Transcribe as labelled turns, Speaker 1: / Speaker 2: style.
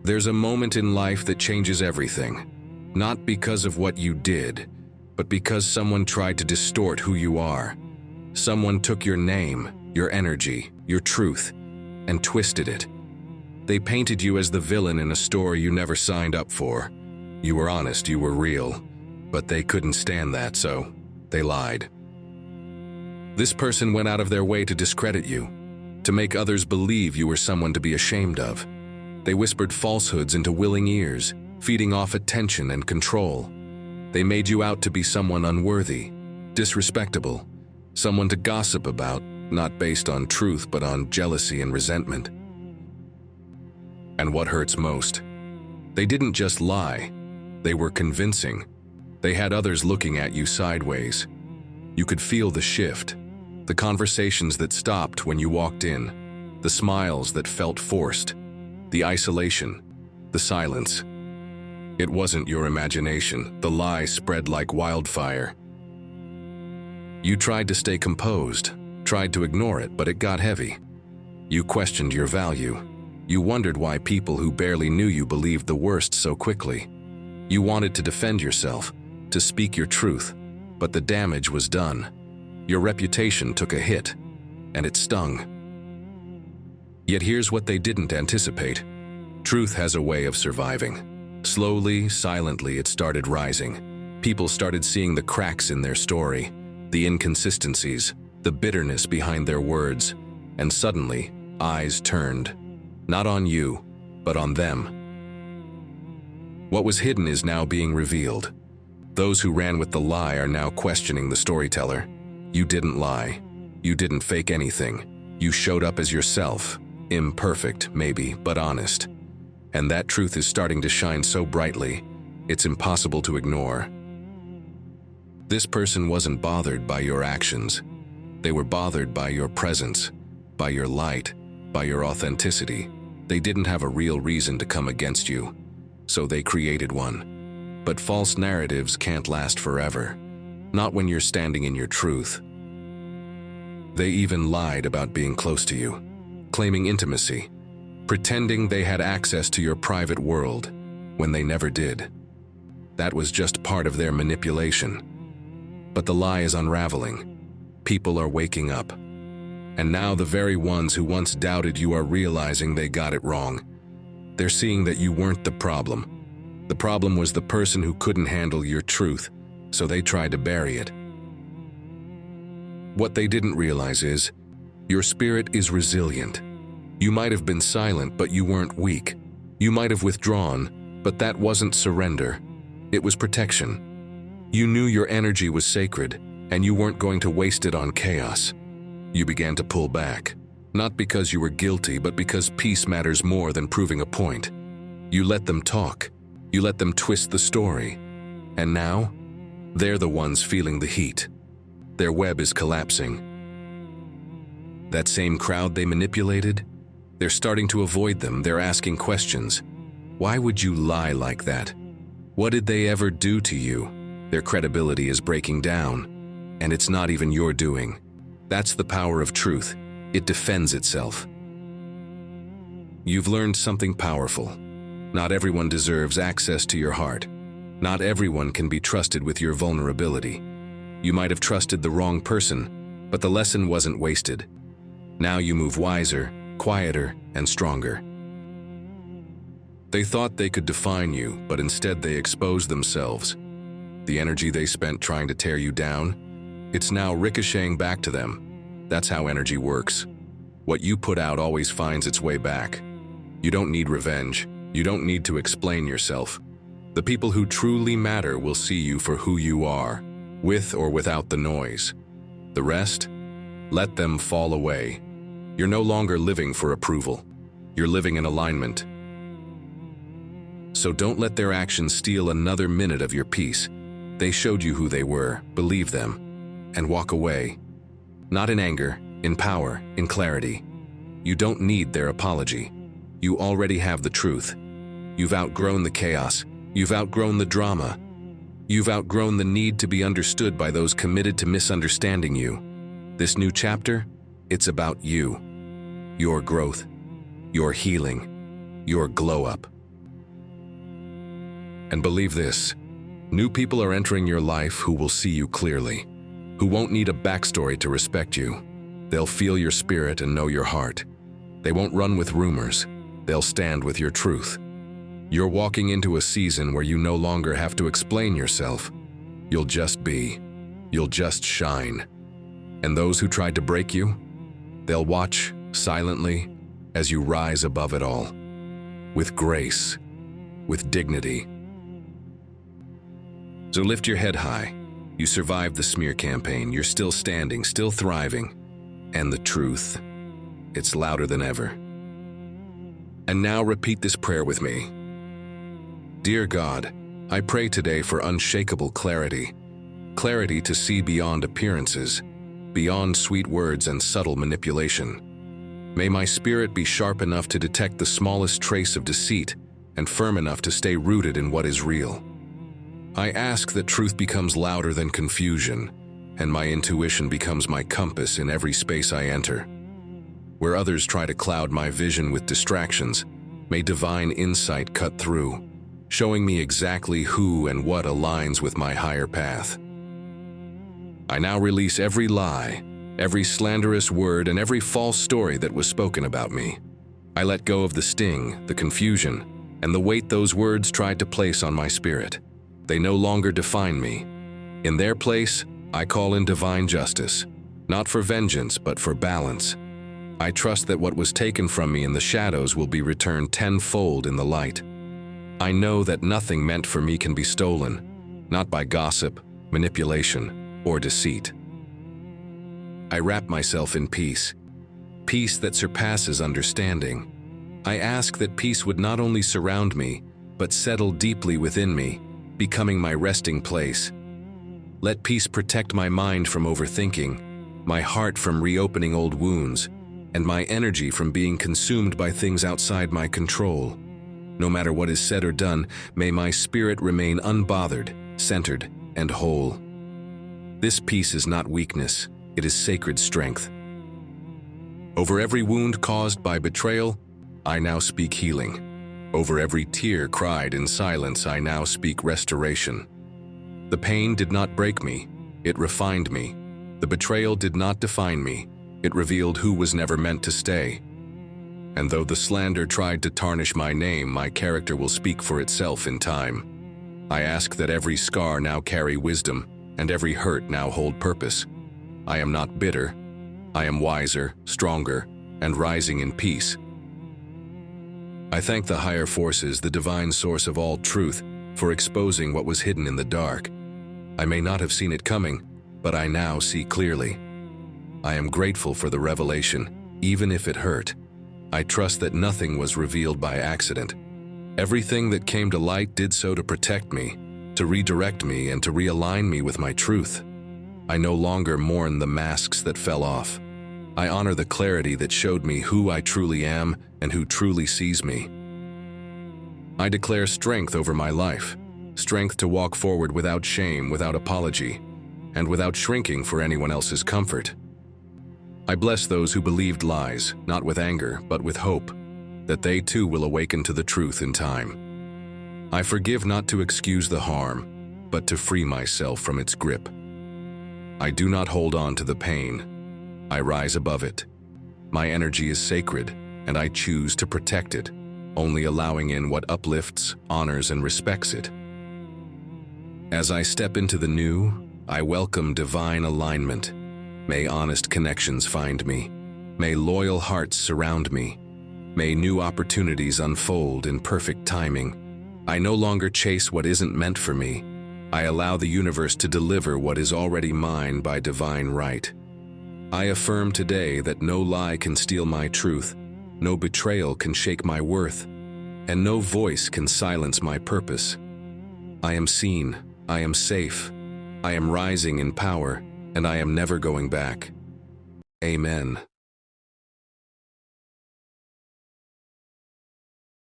Speaker 1: There's a moment in life that changes everything, not because of what you did, but because someone tried to distort who you are. Someone took your name, your energy, your truth, and twisted it. They painted you as the villain in a story you never signed up for. You were honest, you were real, but they couldn't stand that, so they lied. This person went out of their way to discredit you, to make others believe you were someone to be ashamed of. They whispered falsehoods into willing ears, feeding off attention and control. They made you out to be someone unworthy, disrespectable, someone to gossip about, not based on truth but on jealousy and resentment. And what hurts most? They didn't just lie, they were convincing. They had others looking at you sideways. You could feel the shift, the conversations that stopped when you walked in, the smiles that felt forced, the isolation, the silence. It wasn't your imagination. The lie spread like wildfire. You tried to stay composed, tried to ignore it, but it got heavy. You questioned your value. You wondered why people who barely knew you believed the worst so quickly. You wanted to defend yourself, to speak your truth, but the damage was done. Your reputation took a hit, and it stung. Yet here's what they didn't anticipate. Truth has a way of surviving. Slowly, silently, it started rising. People started seeing the cracks in their story, the inconsistencies, the bitterness behind their words, and suddenly, eyes turned. Not on you, but on them. What was hidden is now being revealed. Those who ran with the lie are now questioning the storyteller. You didn't lie. You didn't fake anything. You showed up as yourself. Imperfect, maybe, but honest. And that truth is starting to shine so brightly, it's impossible to ignore. This person wasn't bothered by your actions. They were bothered by your presence, by your light, by your authenticity. They didn't have a real reason to come against you, so they created one. But false narratives can't last forever, not when you're standing in your truth. They even lied about being close to you, claiming intimacy, pretending they had access to your private world when they never did. That was just part of their manipulation. But the lie is unraveling. People are waking up. And now the very ones who once doubted you are realizing they got it wrong. They're seeing that you weren't the problem. The problem was the person who couldn't handle your truth, so they tried to bury it. What they didn't realize is, your spirit is resilient. You might have been silent, but you weren't weak. You might have withdrawn, but that wasn't surrender. It was protection. You knew your energy was sacred, and you weren't going to waste it on chaos. You began to pull back, not because you were guilty, but because peace matters more than proving a point. You let them talk. You let them twist the story. And now, they're the ones feeling the heat. Their web is collapsing. That same crowd they manipulated, they're starting to avoid them. They're asking questions. Why would you lie like that? What did they ever do to you? Their credibility is breaking down, and it's not even your doing. That's the power of truth. It defends itself. You've learned something powerful. Not everyone deserves access to your heart. Not everyone can be trusted with your vulnerability. You might have trusted the wrong person, but the lesson wasn't wasted. Now you move wiser, quieter, and stronger. They thought they could define you, but instead they exposed themselves. The energy they spent trying to tear you down, it's now ricocheting back to them. That's how energy works. What you put out always finds its way back. You don't need revenge. You don't need to explain yourself. The people who truly matter will see you for who you are, with or without the noise. The rest, let them fall away. You're no longer living for approval. You're living in alignment. So don't let their actions steal another minute of your peace. They showed you who they were, believe them, and walk away. Not in anger, in power, in clarity. You don't need their apology. You already have the truth. You've outgrown the chaos. You've outgrown the drama. You've outgrown the need to be understood by those committed to misunderstanding you. This new chapter, it's about you. Your growth, your healing, your glow up. And believe this, new people are entering your life who will see you clearly, who won't need a backstory to respect you. They'll feel your spirit and know your heart. They won't run with rumors. They'll stand with your truth. You're walking into a season where you no longer have to explain yourself. You'll just be. You'll just shine. And those who tried to break you, they'll watch silently as you rise above it all. With grace, with dignity. So lift your head high. You survived the smear campaign. You're still standing, still thriving. And the truth, it's louder than ever. And now repeat this prayer with me. Dear God, I pray today for unshakable clarity. Clarity to see beyond appearances, beyond sweet words and subtle manipulation. May my spirit be sharp enough to detect the smallest trace of deceit and firm enough to stay rooted in what is real. I ask that truth becomes louder than confusion, and my intuition becomes my compass in every space I enter. Where others try to cloud my vision with distractions, may divine insight cut through, showing me exactly who and what aligns with my higher path. I now release every lie, every slanderous word, and every false story that was spoken about me. I let go of the sting, the confusion, and the weight those words tried to place on my spirit. They no longer define me. In their place, I call in divine justice, not for vengeance, but for balance. I trust that what was taken from me in the shadows will be returned tenfold in the light. I know that nothing meant for me can be stolen, not by gossip, manipulation, or deceit. I wrap myself in peace, peace that surpasses understanding. I ask that peace would not only surround me, but settle deeply within me, becoming my resting place. Let peace protect my mind from overthinking, my heart from reopening old wounds, and my energy from being consumed by things outside my control. No matter what is said or done, may my spirit remain unbothered, centered, and whole. This peace is not weakness, it is sacred strength. Over every wound caused by betrayal, I now speak healing. Over every tear cried in silence, I now speak restoration. The pain did not break me, it refined me. The betrayal did not define me, it revealed who was never meant to stay. And though the slander tried to tarnish my name, my character will speak for itself in time. I ask that every scar now carry wisdom, and every hurt now hold purpose. I am not bitter, I am wiser, stronger, and rising in peace. I thank the higher forces, the divine source of all truth, for exposing what was hidden in the dark. I may not have seen it coming, but I now see clearly. I am grateful for the revelation, even if it hurt. I trust that nothing was revealed by accident. Everything that came to light did so to protect me, to redirect me, and to realign me with my truth. I no longer mourn the masks that fell off. I honor the clarity that showed me who I truly am and who truly sees me. I declare strength over my life, strength to walk forward without shame, without apology, and without shrinking for anyone else's comfort. I bless those who believed lies, not with anger, but with hope, that they too will awaken to the truth in time. I forgive not to excuse the harm, but to free myself from its grip. I do not hold on to the pain. I rise above it. My energy is sacred, and I choose to protect it, only allowing in what uplifts, honors, and respects it. As I step into the new, I welcome divine alignment. May honest connections find me. May loyal hearts surround me. May new opportunities unfold in perfect timing. I no longer chase what isn't meant for me. I allow the universe to deliver what is already mine by divine right. I affirm today that no lie can steal my truth, no betrayal can shake my worth, and no voice can silence my purpose. I am seen, I am safe, I am rising in power, and I am never going back. Amen.